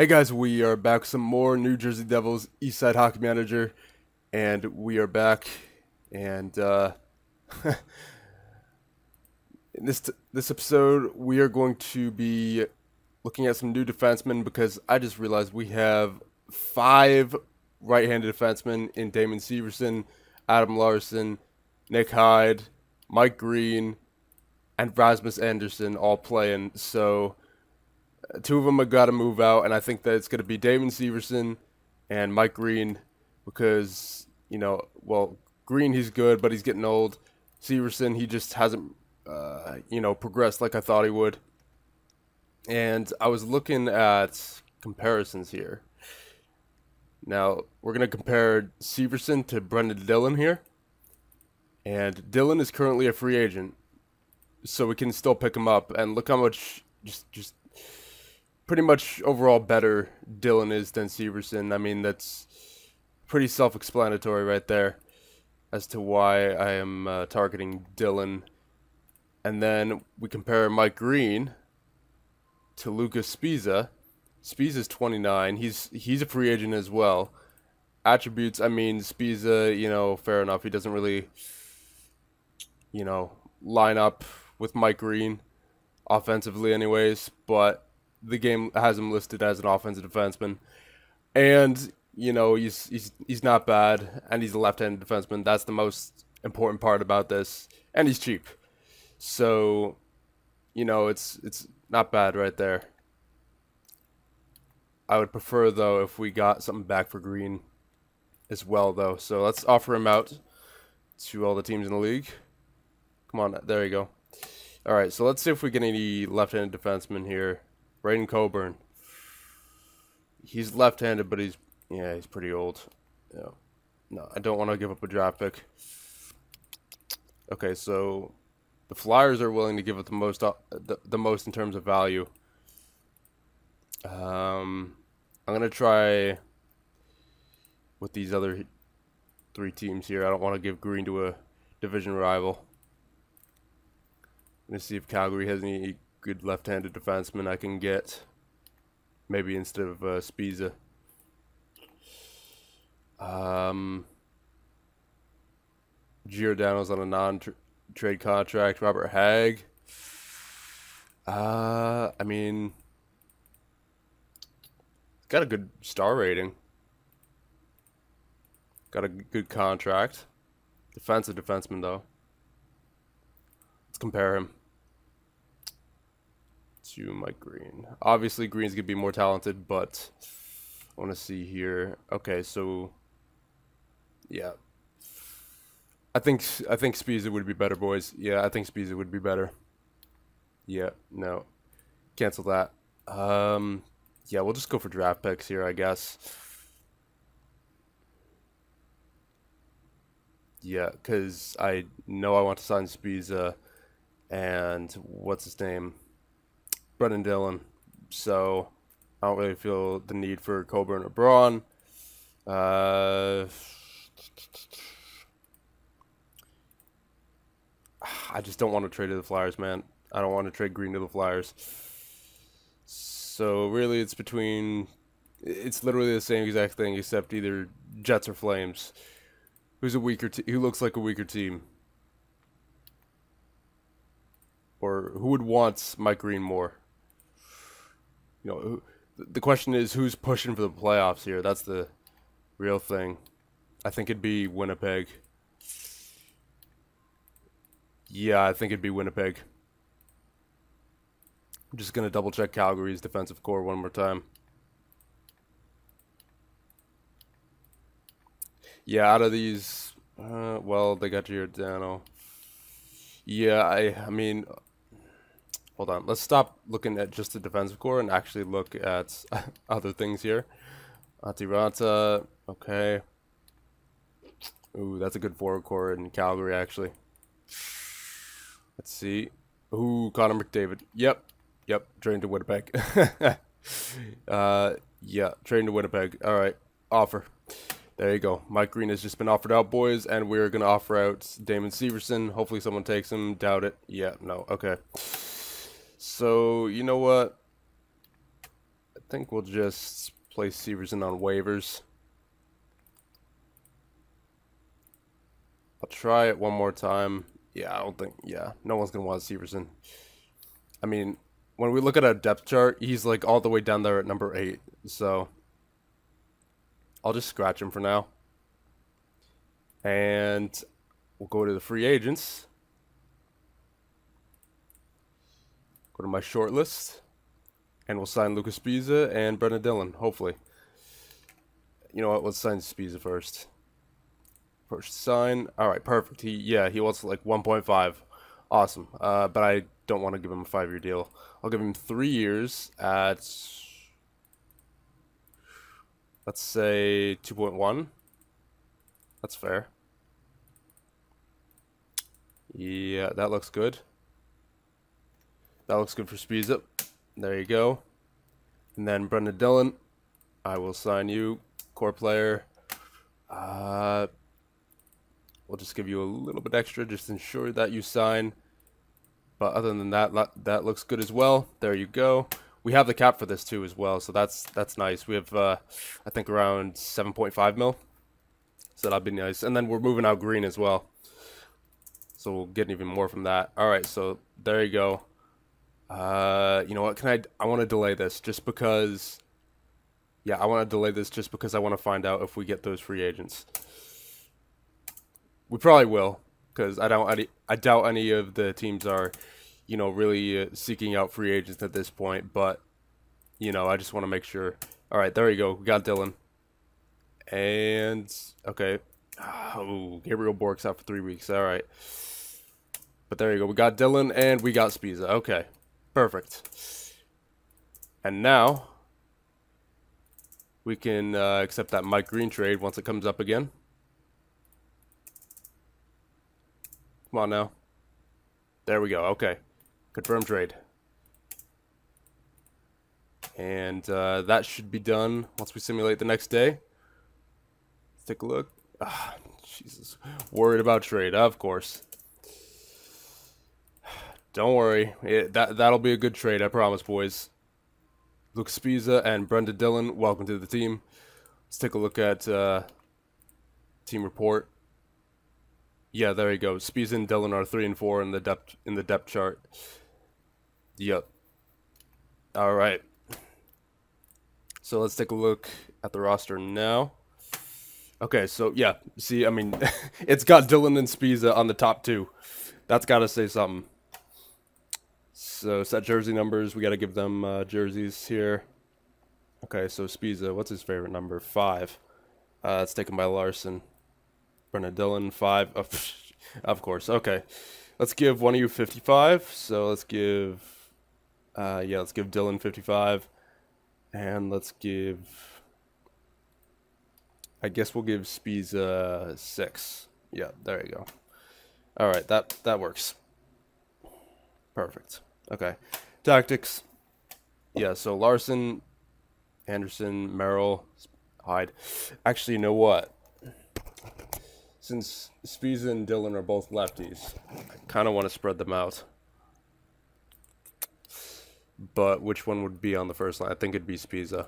Hey guys, we are back with some more New Jersey Devils Eastside Hockey Manager, and we are back, and in this episode we are going to be looking at some new defensemen because I just realized we have 5 right-handed defensemen in Damon Severson, Adam Larson, Nick Hyde, Mike Green, and Rasmus Anderson all playing, so 2 of them have got to move out, and I think that it's going to be Damon Severson and Mike Green because, well, Green, he's good, but he's getting old. Severson, he just hasn't, progressed like I thought he would. And I was looking at comparisons here. Now, we're going to compare Severson to Brenden Dillon here. And Dillon is currently a free agent, so we can still pick him up. And look how much, just pretty much overall better Dillon is than Severson. I mean, that's pretty self-explanatory right there as to why I am targeting Dillon. And then we compare Mike Green to Luca Sbisa. Spisa's 29. He's a free agent as well. Attributes, I mean, Sbisa, fair enough. He doesn't really, line up with Mike Green offensively anyways, but the game has him listed as an offensive defenseman, and he's not bad, and he's a left-handed defenseman. That's the most important part about this, and he's cheap, so it's not bad right there. I would prefer though if we got something back for Green as well though, so let's offer him out to all the teams in the league. Come on, there you go. All right, so let's see if we get any left-handed defensemen here. Braden Coburn. He's left-handed, but he's pretty old. Yeah. No, I don't want to give up a draft pick. Okay, so the Flyers are willing to give it the most in terms of value. I'm gonna try with these other 3 teams here. I don't want to give Green to a division rival. Let's see if Calgary has any good left-handed defenseman I can get, maybe instead of Sbisa. Giordano's on a non-trade contract. Robert Hagg. I mean, got a good star rating. Got a good contract. Defensive defenseman though. Let's compare him to Mike Green. Obviously, Green's gonna be more talented, but I want to see here. Okay, so yeah, I think Sbisa would be better, boys. Yeah, I think Sbisa would be better. Yeah, no, cancel that. Yeah, we'll just go for draft picks here, I guess. Yeah, because I know I want to sign Sbisa and what's his name? Brenden Dillon, so I don't really feel the need for Coburn or Braun. I just don't want to trade to the Flyers, man. I don't want to trade Green to the Flyers. So really, it's literally the same exact thing, except either Jets or Flames. Who looks like a weaker team, or who would want Mike Green more? The question is who's pushing for the playoffs here. That's the real thing. I think it'd be Winnipeg. Yeah, I think it'd be Winnipeg. I'm just going to double check Calgary's defensive core one more time. Yeah, out of these, well, they got Giordano. Yeah, I mean, hold on. Let's stop looking at just the defensive core and actually look at other things here. Atiranta, okay. Ooh, that's a good forward core in Calgary, actually. Let's see. Ooh, Connor McDavid. Yep, trained to Winnipeg. Yeah, trained to Winnipeg. All right, offer. There you go. Mike Green has just been offered out, boys, and we're going to offer out Damon Severson. Hopefully someone takes him. Doubt it. Yeah, no, okay. So, you know what? think we'll just place Severson on waivers. I'll try it one more time. Yeah, I don't think, yeah, no one's going to want Severson. I mean, when we look at a depth chart, he's like all the way down there at number 8. So I'll just scratch him for now. And we'll go to the free agents. Go to my short list. And we'll sign Luca Sbisa and Brenden Dillon, hopefully. You know what, let's sign Sbisa first. First sign. Alright, perfect. He wants like 1.5. Awesome. But I don't want to give him a 5-year deal. I'll give him 3 years at, let's say, 2.1. That's fair. Yeah, that looks good. That looks good for Sbisa. There you go. And then Brenden Dillon, I will sign you, core player. We'll just give you a little bit extra, just ensure that you sign. But other than that, that looks good as well. There you go. We have the cap for this too as well, so that's nice. We have I think around 7.5 mil. So that'll be nice. And then we're moving out Green as well. So we'll get even more from that. All right, so there you go. You know what? I want to delay this just because. Yeah, I want to delay this just because I want to find out if we get those free agents. We probably will, because I doubt any of the teams are, you know, really seeking out free agents at this point. But you know, I just want to make sure. All right, there you go. We got Dillon. And okay. Oh, Gabriel Bork's out for 3 weeks. All right. But there you go. We got Dillon and we got Sbisa. Okay. Perfect. And now we can accept that Mike Green trade once it comes up again. Come on now. There we go. Okay. Confirm trade. And that should be done once we simulate the next day. Let's take a look. Ah, Jesus. Worried about trade, of course. Don't worry. That'll be a good trade, I promise, boys. Luca Sbisa and Brenden Dillon, welcome to the team. Let's take a look at team report. Yeah, there you go. Sbisa and Dillon are 3 and 4 in the depth chart. Yep. All right. So let's take a look at the roster now. Okay, so yeah, see, I mean, it's got Dillon and Sbisa on the top 2. That's got to say something. So set jersey numbers, we got to give them jerseys here. Okay, so Sbisa, what's his favorite number? 5. It's taken by Larson. Brenden Dillon, 5. Oh, of course, okay. Let's give one of you 55. So let's give, yeah, let's give Dillon 55. And let's give, I guess we'll give Sbisa 6. Yeah, there you go. All right, that works. Perfect. Okay. Tactics. Yeah, so Larson, Anderson, Merrill, Hyde. Actually, you know what? Since Sbisa and Dillon are both lefties, I kind of want to spread them out. But which one would be on the first line? I think it'd be Sbisa.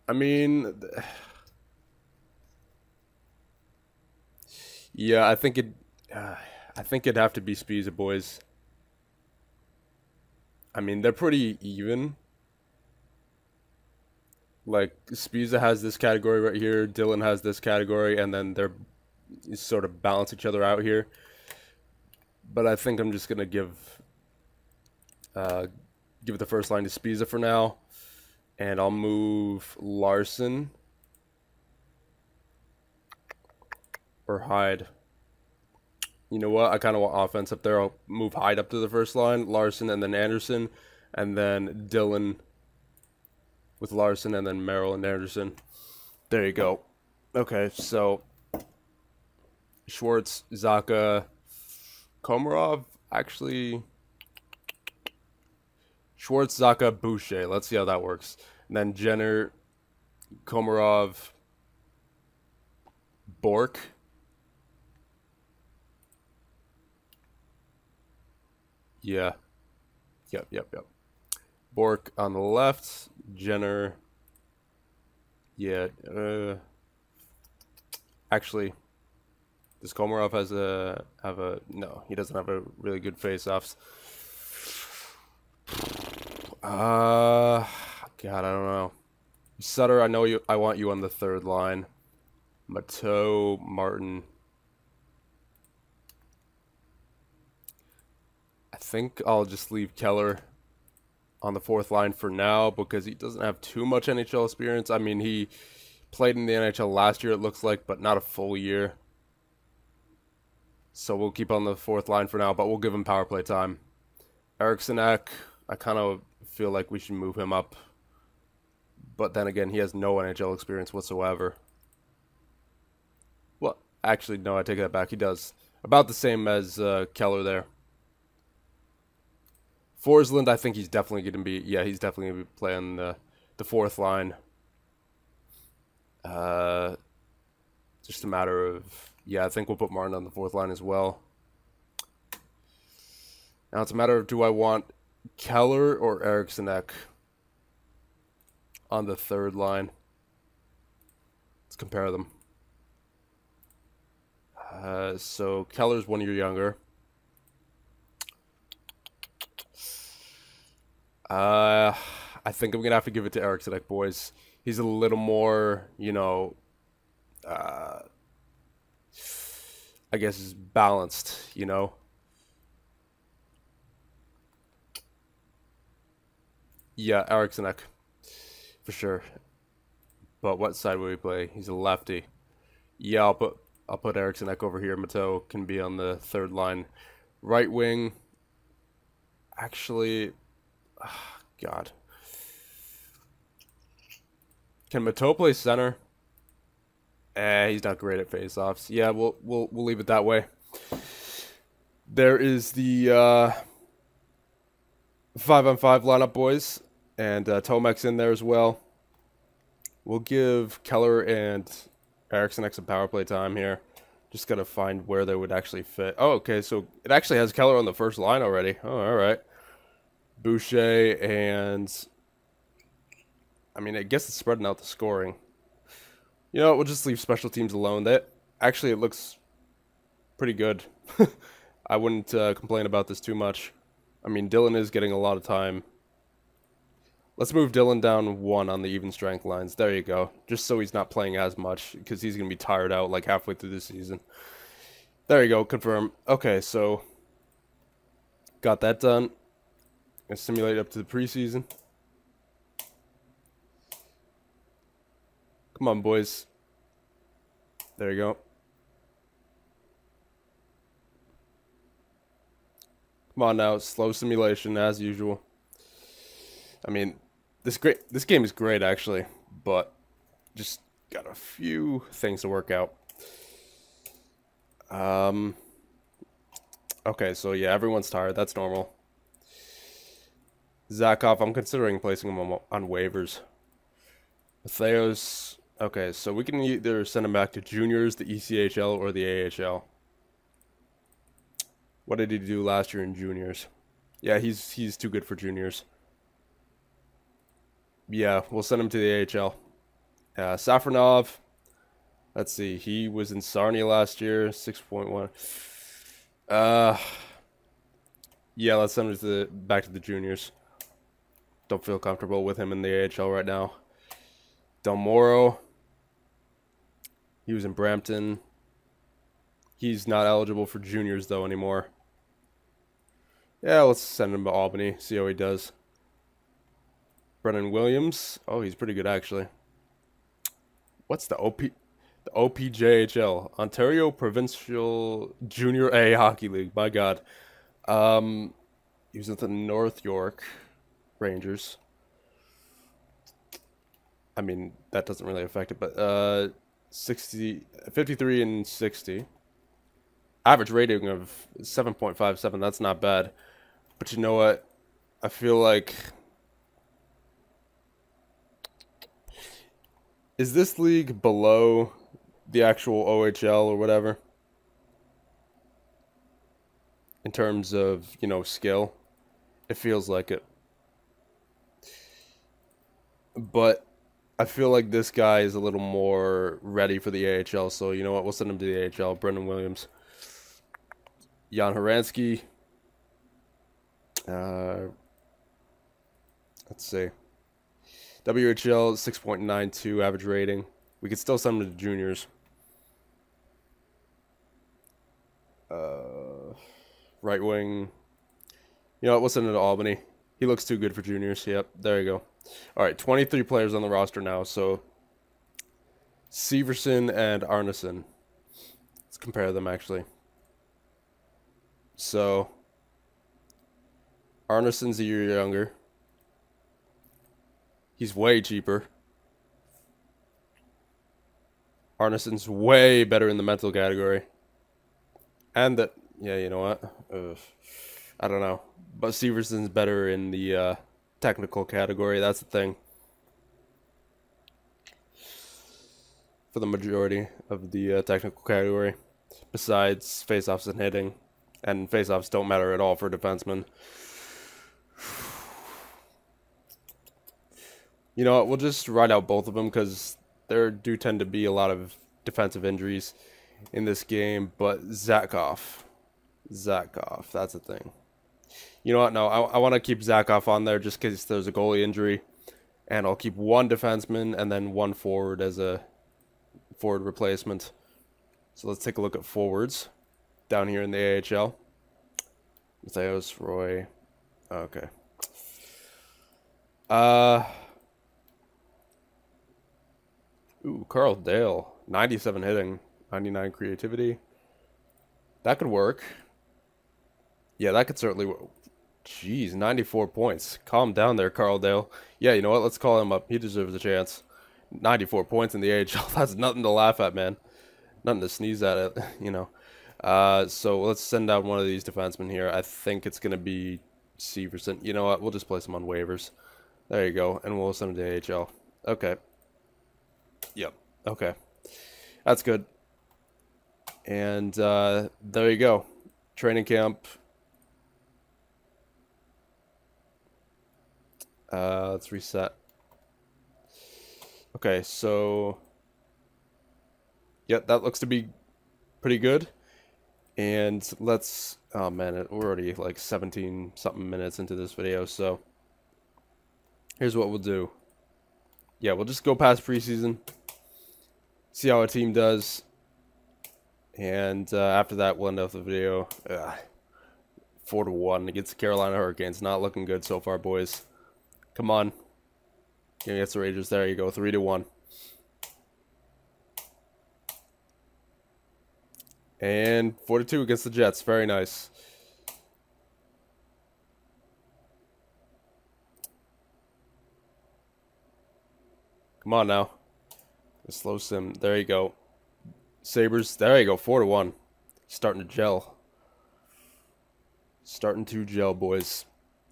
I mean, yeah, I think it'd have to be Sbisa, boys. I mean, they're pretty even. Like, Sbisa has this category right here, Dillon has this category, and then they're sort of balance each other out here. But I think I'm just gonna give the first line to Sbisa for now, and I'll move Larson or Hyde. You know what? I kind of want offense up there. I'll move Hyde up to the first line, Larson, and then Anderson, and then Dillon with Larson, and then Merrill and Anderson. There you go. Okay, so Schwartz, Zaka, Komarov, actually, Schwartz, Zaka, Boucher. Let's see how that works. And then Jenner, Komarov, Bork. Yeah. Yep. Bork on the left. Jenner. Yeah. Actually, does Komarov have a no? He doesn't have a really good face-offs. God, I don't know. Sutter, I know you. I want you on the third line. Mateau, Martin. I think I'll just leave Keller on the fourth line for now because he doesn't have too much NHL experience. I mean, he played in the NHL last year, it looks like, but not a full year. So we'll keep on the fourth line for now, but we'll give him power play time. Eriksson Ek, I kind of feel like we should move him up. But then again, he has no NHL experience whatsoever. Well, actually, no, I take that back. He does. About the same as Keller there. Forsland, I think he's definitely going to be... Yeah, he's definitely going to be playing the fourth line. Just a matter of... Yeah, I think we'll put Martin on the fourth line as well. Now it's a matter of, do I want Keller or Eriksson Ek on the third line? Let's compare them. So Keller's 1 year younger. I think I'm going to have to give it to Eriksson Ek, boys. He's a little more, you know, I guess is balanced, you know. Yeah, Eriksson Ek, for sure. But what side will he play? He's a lefty. Yeah, I'll put Eriksson Ek over here. Mateau can be on the third line, right wing. Actually, God, can Mateau play center? He's not great at faceoffs. Yeah, we'll leave it that way. There is the 5-on-5 lineup, boys, and Tomek's in there as well. We'll give Keller and Eriksson Ek some power play time here. Just gotta find where they would actually fit. Oh, okay, so it actually has Keller on the first line already. Oh, all right. Boucher and... I mean, I guess it's spreading out the scoring. You know, we'll just leave special teams alone. That actually, it looks pretty good. I wouldn't complain about this too much. I mean, Dillon is getting a lot of time. Let's move Dillon down 1 on the even strength lines. There you go. Just so he's not playing as much, because he's going to be tired out like halfway through the season. There you go. Confirm. Okay, so got that done. Gonna simulate up to the preseason. Come on, boys. There you go. Come on now, slow simulation as usual. I mean, this game is great actually, but just got a few things to work out. Okay, so yeah, everyone's tired. That's normal. Zakov, I'm considering placing him on waivers. Theos. Okay, so we can either send him back to juniors, the ECHL, or the AHL. What did he do last year in juniors? Yeah, he's too good for juniors. Yeah, we'll send him to the AHL. Safronov. Let's see, he was in Sarnia last year, 6.1. Yeah, let's send him back to the juniors. Don't feel comfortable with him in the AHL right now. Del Moro. He was in Brampton. He's not eligible for juniors, though, anymore. Yeah, let's send him to Albany, see how he does. Brennan Williams. Oh, he's pretty good, actually. What's the OP? The OPJHL. Ontario Provincial Junior A Hockey League. My God. He was at the North York Rangers. I mean, that doesn't really affect it, but 53 and 60. Average rating of 7.57. That's not bad. But you know what? I feel like... Is this league below the actual OHL or whatever? In terms of, you know, skill? It feels like it. But I feel like this guy is a little more ready for the AHL, so you know what? We'll send him to the AHL. Brenden Williams. Jan Haransky. Let's see. WHL 6.92 average rating. We could still send him to the juniors. Right wing. You know what? We'll send him to Albany. He looks too good for juniors. Yep, there you go. All right, 23 players on the roster now. So Severson and Arneson. Let's compare them actually. So Arneson's a year younger. He's way cheaper. Arneson's way better in the mental category. And the, yeah, you know what? I don't know. But Severson's better in the technical category. That's the thing. For the majority of the technical category. Besides faceoffs and hitting. And faceoffs don't matter at all for defensemen. You know what? We'll just ride out both of them because there do tend to be a lot of defensive injuries in this game. But Zakov, that's a thing. You know what? No, I want to keep Zakov on there just because there's a goalie injury. And I'll keep one defenseman and then one forward as a forward replacement. So let's take a look at forwards down here in the AHL. Matheos, Roy. Okay. Ooh, Carl Dale. 97 hitting. 99 creativity. That could work. Yeah, that could certainly work. Jeez, 94 points. Calm down there, Carl Dale. Yeah, you know what? Let's call him up. He deserves a chance. 94 points in the AHL. That's nothing to laugh at, man. Nothing to sneeze at it, you know. So let's send out one of these defensemen here. I think it's going to be Severson. You know what? We'll just place him on waivers. There you go. And we'll send him to AHL. Okay. Yep. Okay. That's good. And there you go. Training camp. Let's reset. Okay, so yeah, that looks to be pretty good. And let's, oh man, we're already like 17 something minutes into this video, so here's what we'll do. Yeah, we'll just go past preseason, see how our team does, and after that we'll end up the video. 4-1 against the Carolina Hurricanes. Not looking good so far, boys. Come on. Against the Rangers. There you go. 3-1. And 4-2 against the Jets. Very nice. Come on now. The slow sim. There you go. Sabres. There you go. 4-1. Starting to gel. Starting to gel, boys.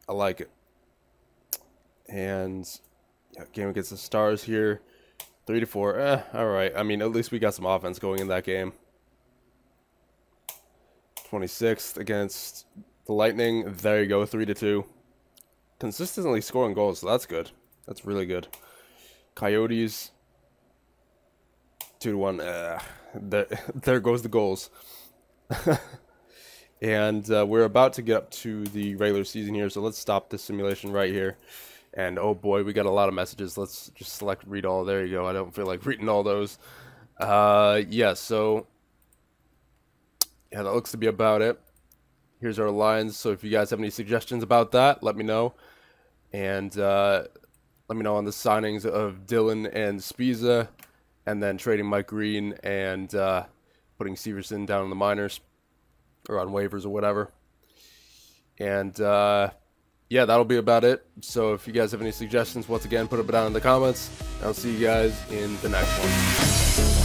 I like it. And yeah, game against the Stars here. 3-4. Alright. I mean, at least we got some offense going in that game. 26th against the Lightning. There you go. 3-2. Consistently scoring goals, so that's good. That's really good. Coyotes. 2-1. There goes the goals. And we're about to get up to the regular season here, so let's stop this simulation right here. And oh boy, we got a lot of messages. Let's just select read all. There you go. I don't feel like reading all those. Yeah, so yeah, that looks to be about it. Here's our lines. So if you guys have any suggestions about that, let me know. And let me know on the signings of Dillon and Sbisa, and then trading Mike Green and putting Severson down in the minors or on waivers or whatever. And yeah, that'll be about it. So if you guys have any suggestions, once again, put it down in the comments. I'll see you guys in the next one.